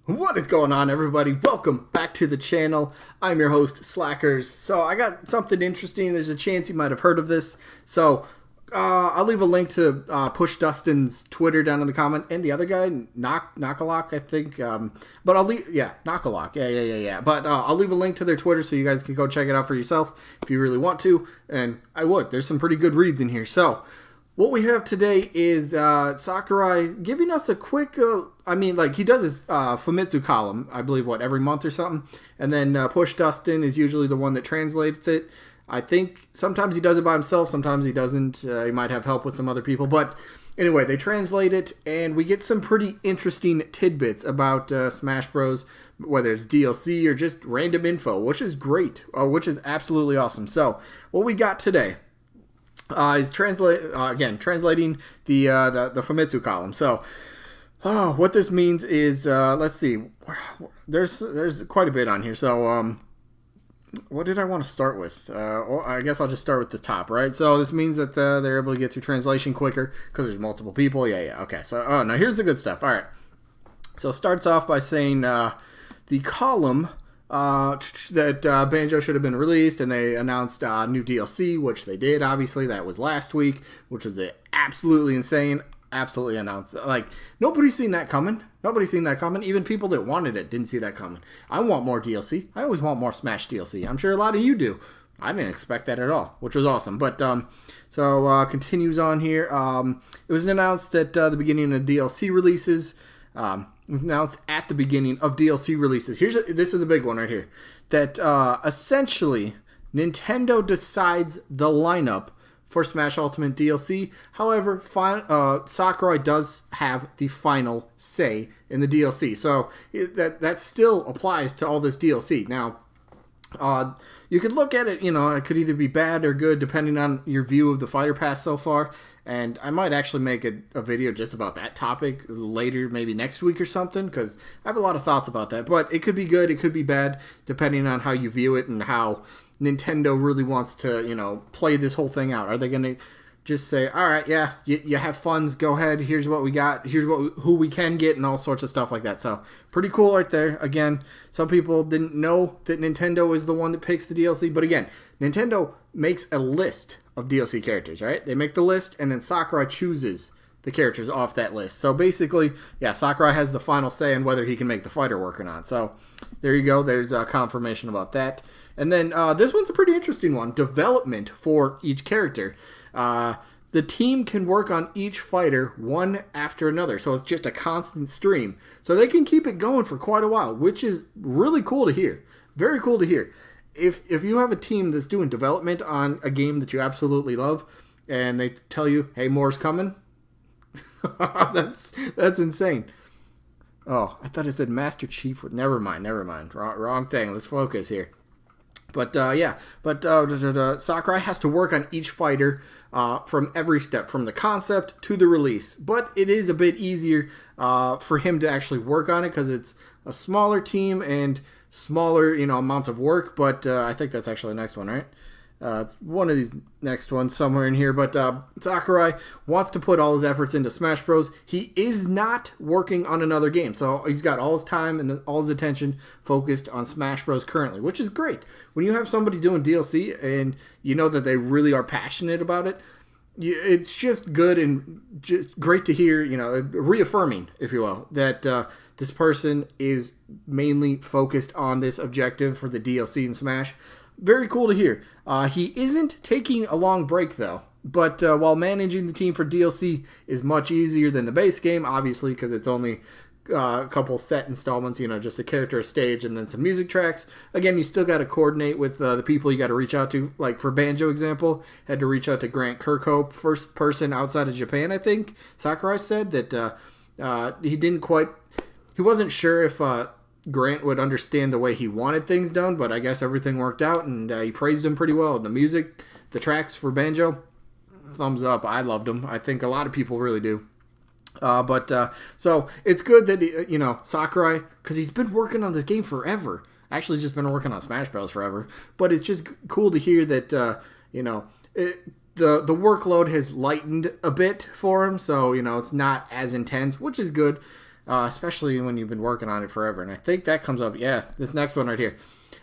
What is going on, everybody? Welcome back to the channel. I'm your host, Slackerz. So I got something interesting. There's a chance you might have heard of this. So I'll leave a link to Push Dustin's Twitter down in the comment, and the other guy, Knockalok, I think. But I'll leave, Knockalok, yeah. But I'll leave a link to their Twitter so you guys can go check it out for yourself if you really want to. And I would. There's some pretty good reads in here. So what we have today is Sakurai giving us a quick, he does his Famitsu column, I believe, every month or something. And then Push Dustin is usually the one that translates it. I think sometimes he does it by himself, sometimes he doesn't. He might have help with some other people. But anyway, they translate it, and we get some pretty interesting tidbits about Smash Bros., whether it's DLC or just random info, which is great, which is absolutely awesome. So what we got today is translating the Famitsu column. So what this means is, let's see, there's quite a bit on here. So what did I want to start with? I guess I'll just start with the top, right? So this means that they're able to get through translation quicker because there's multiple people. Yeah. Okay. So now here's the good stuff. All right. So it starts off by saying the column that Banjo should have been released, and they announced new DLC, which they did. Obviously, that was last week, which was absolutely insane. Absolutely announced. Like, nobody's seen that coming. Even people that wanted it didn't see that coming. I want more DLC. I always want more Smash DLC. I'm sure a lot of you do. I didn't expect that at all, which was awesome. But continues on here. It was announced that the beginning of DLC releases. Announced at the beginning of DLC releases. This is the big one right here. That essentially Nintendo decides the lineup for Smash Ultimate DLC. However, Sakurai does have the final say in the DLC. So that still applies to all this DLC. Now, you could look at it, it could either be bad or good depending on your view of the Fighter Pass so far. And I might actually make a video just about that topic later, maybe next week or something, because I have a lot of thoughts about that. But it could be good, it could be bad, depending on how you view it and how Nintendo really wants to, play this whole thing out. Are they going to just say, all right, yeah, you have funds, go ahead, here's what we got, here's who we can get, and all sorts of stuff like that. So, pretty cool right there. Again, some people didn't know that Nintendo is the one that picks the DLC, but again, Nintendo makes a list of DLC characters, right? They make the list, and then Sakurai chooses the characters off that list. So basically, yeah, Sakurai has the final say on whether he can make the fighter work or not. So there you go. There's confirmation about that. And then this one's a pretty interesting one. Development for each character. The team can work on each fighter one after another. So it's just a constant stream. So they can keep it going for quite a while, which is really cool to hear. Very cool to hear. If you have a team that's doing development on a game that you absolutely love, and they tell you, hey, more's coming, that's insane. Oh, I thought it said Master Chief. Never mind. Wrong thing. Let's focus here. But Sakurai has to work on each fighter from every step, from the concept to the release. But it is a bit easier for him to actually work on it because it's a smaller team and smaller, amounts of work. But I think that's actually the next one, right? One of these next ones somewhere in here. But Sakurai wants to put all his efforts into Smash Bros. He is not working on another game. So he's got all his time and all his attention focused on Smash Bros. Currently, which is great. When you have somebody doing DLC and you know that they really are passionate about it, it's just good and just great to hear, reaffirming, if you will, that this person is mainly focused on this objective for the DLC in Smash. Very cool to hear. He isn't taking a long break, though. But while managing the team for DLC is much easier than the base game, obviously, because it's only a couple set installments, just a character, a stage, and then some music tracks. Again, you still got to coordinate with the people you got to reach out to. Like for Banjo example, had to reach out to Grant Kirkhope, first person outside of Japan, I think. Sakurai said that he wasn't sure if Grant would understand the way he wanted things done, but I guess everything worked out, and he praised him pretty well. The music, the tracks for Banjo, thumbs up. I loved them. I think a lot of people really do. So it's good that, Sakurai, because he's been working on this game forever. Actually, he's just been working on Smash Bros. Forever. But it's just cool to hear that, the workload has lightened a bit for him. So, it's not as intense, which is good. especially when you've been working on it forever. And I think that comes up, yeah, this next one right here.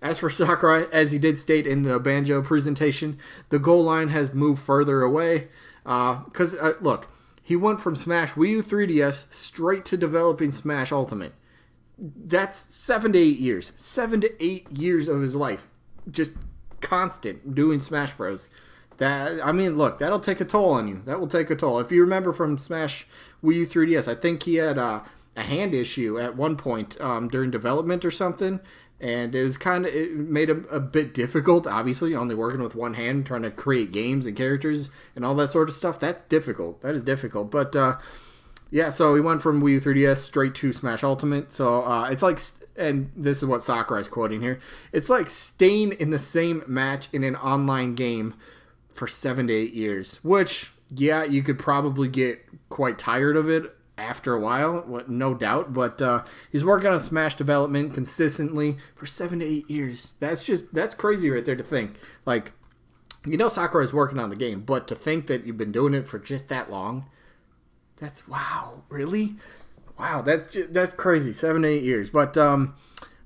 As for Sakurai, as he did state in the Banjo presentation, the goal line has moved further away. Because, look, he went from Smash Wii U 3DS straight to developing Smash Ultimate. That's 7 to 8 years. 7 to 8 years of his life. Just constant doing Smash Bros. That, I mean, look, that'll take a toll on you. That will take a toll. If you remember from Smash Wii U 3DS, I think he had a hand issue at one point during development or something. And it made him a bit difficult, obviously, only working with one hand, trying to create games and characters and all that sort of stuff. That's difficult. That is difficult. But, yeah, so he went from Wii U 3DS straight to Smash Ultimate. So it's like, and this is what Sakurai's quoting here, it's like staying in the same match in an online game for 7 to 8 years. Which, yeah, you could probably get quite tired of it after a while, no doubt, but he's working on Smash development consistently for 7 to 8 years. That's crazy right there to think. Like, you know Sakurai's working on the game, but to think that you've been doing it for just that long, that's, wow, really? Wow, that's crazy, 7 to 8 years. But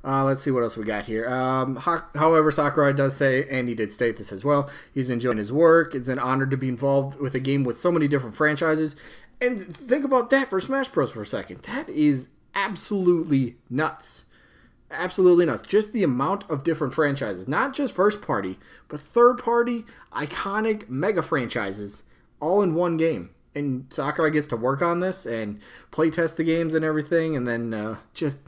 let's see what else we got here. However, Sakurai does say, and he did state this as well, he's enjoying his work. It's an honor to be involved with a game with so many different franchises. And think about that for Smash Bros. For a second. That is absolutely nuts. Absolutely nuts. Just the amount of different franchises. Not just first party, but third party, iconic mega franchises all in one game. And Sakurai gets to work on this and playtest the games and everything. And then just,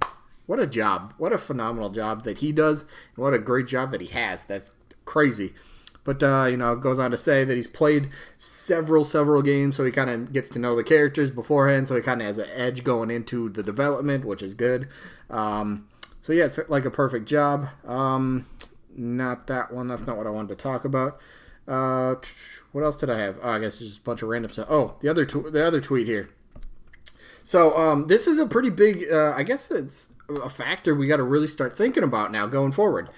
what a job. What a phenomenal job that he does. And what a great job that he has. That's crazy. But, it goes on to say that he's played several games, so he kind of gets to know the characters beforehand, so he kind of has an edge going into the development, which is good. So, yeah, it's like a perfect job. Not that one. That's not what I wanted to talk about. What else did I have? Oh, I guess just a bunch of random stuff. Oh, the other tweet here. So, this is a pretty big, I guess it's a factor we got to really start thinking about now going forward.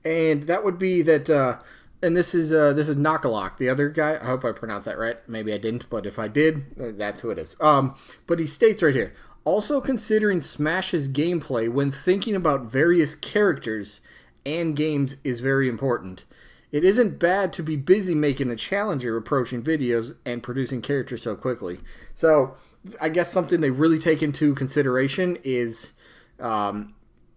And that would be that... and this is Nakalok, the other guy. I hope I pronounced that right. Maybe I didn't, but if I did, that's who it is. But he states right here, also considering Smash's gameplay when thinking about various characters and games is very important. It isn't bad to be busy making the challenger approaching videos and producing characters so quickly. So I guess something they really take into consideration is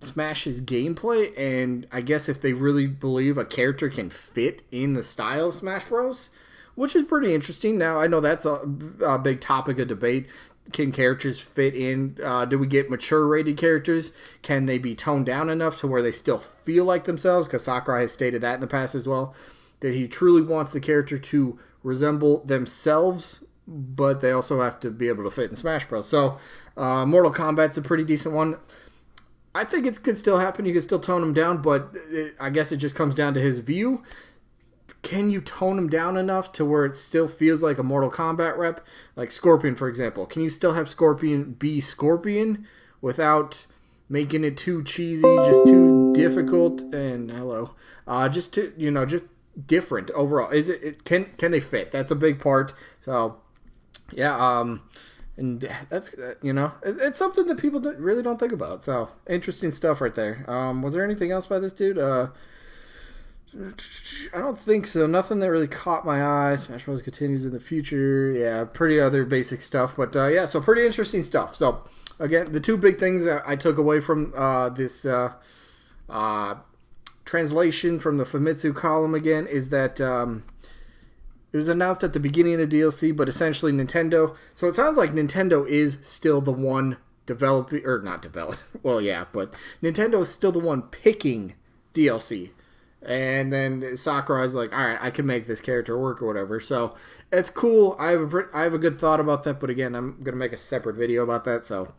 Smash's gameplay, and I guess if they really believe a character can fit in the style of Smash Bros, which is pretty interesting. Now, I know that's a big topic of debate. Can characters fit in? Do we get mature rated characters? Can they be toned down enough to where they still feel like themselves? Because Sakurai has stated that in the past as well, that he truly wants the character to resemble themselves, but they also have to be able to fit in Smash Bros. So, Mortal Kombat's a pretty decent one. I think it could still happen. You can still tone him down, but I guess it just comes down to his view. Can you tone him down enough to where it still feels like a Mortal Kombat rep? Like Scorpion, for example. Can you still have Scorpion be Scorpion without making it too cheesy, just too difficult, and just different overall? Can they fit? That's a big part. So, yeah, and that's, it's something that people really don't think about. So, interesting stuff right there. Was there anything else by this dude? I don't think so. Nothing that really caught my eye. Smash Bros. Continues in the future. Yeah, pretty other basic stuff. But, yeah, so pretty interesting stuff. So, again, the two big things that I took away from this translation from the Famitsu column again is that... it was announced at the beginning of the DLC, but essentially Nintendo... So it sounds like Nintendo is still the one developing... Or not developing... Well, yeah, but Nintendo is still the one picking DLC. And then Sakurai's like, alright, I can make this character work or whatever. So it's cool. I have a good thought about that, but again, I'm going to make a separate video about that. So,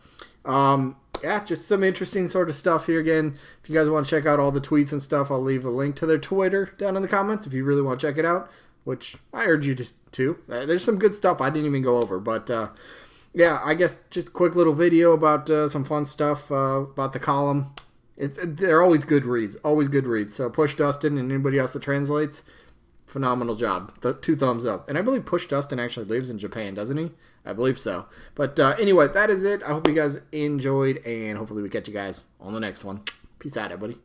yeah, just some interesting sort of stuff here again. If you guys want to check out all the tweets and stuff, I'll leave a link to their Twitter down in the comments if you really want to check it out. Which I urge you to. There's some good stuff I didn't even go over. But, yeah, I guess just a quick little video about some fun stuff about the column. They're always good reads. Always good reads. So Push Dustin and anybody else that translates, phenomenal job. 2 thumbs up. And I believe Push Dustin actually lives in Japan, doesn't he? I believe so. But anyway, that is it. I hope you guys enjoyed, and hopefully we catch you guys on the next one. Peace out, everybody.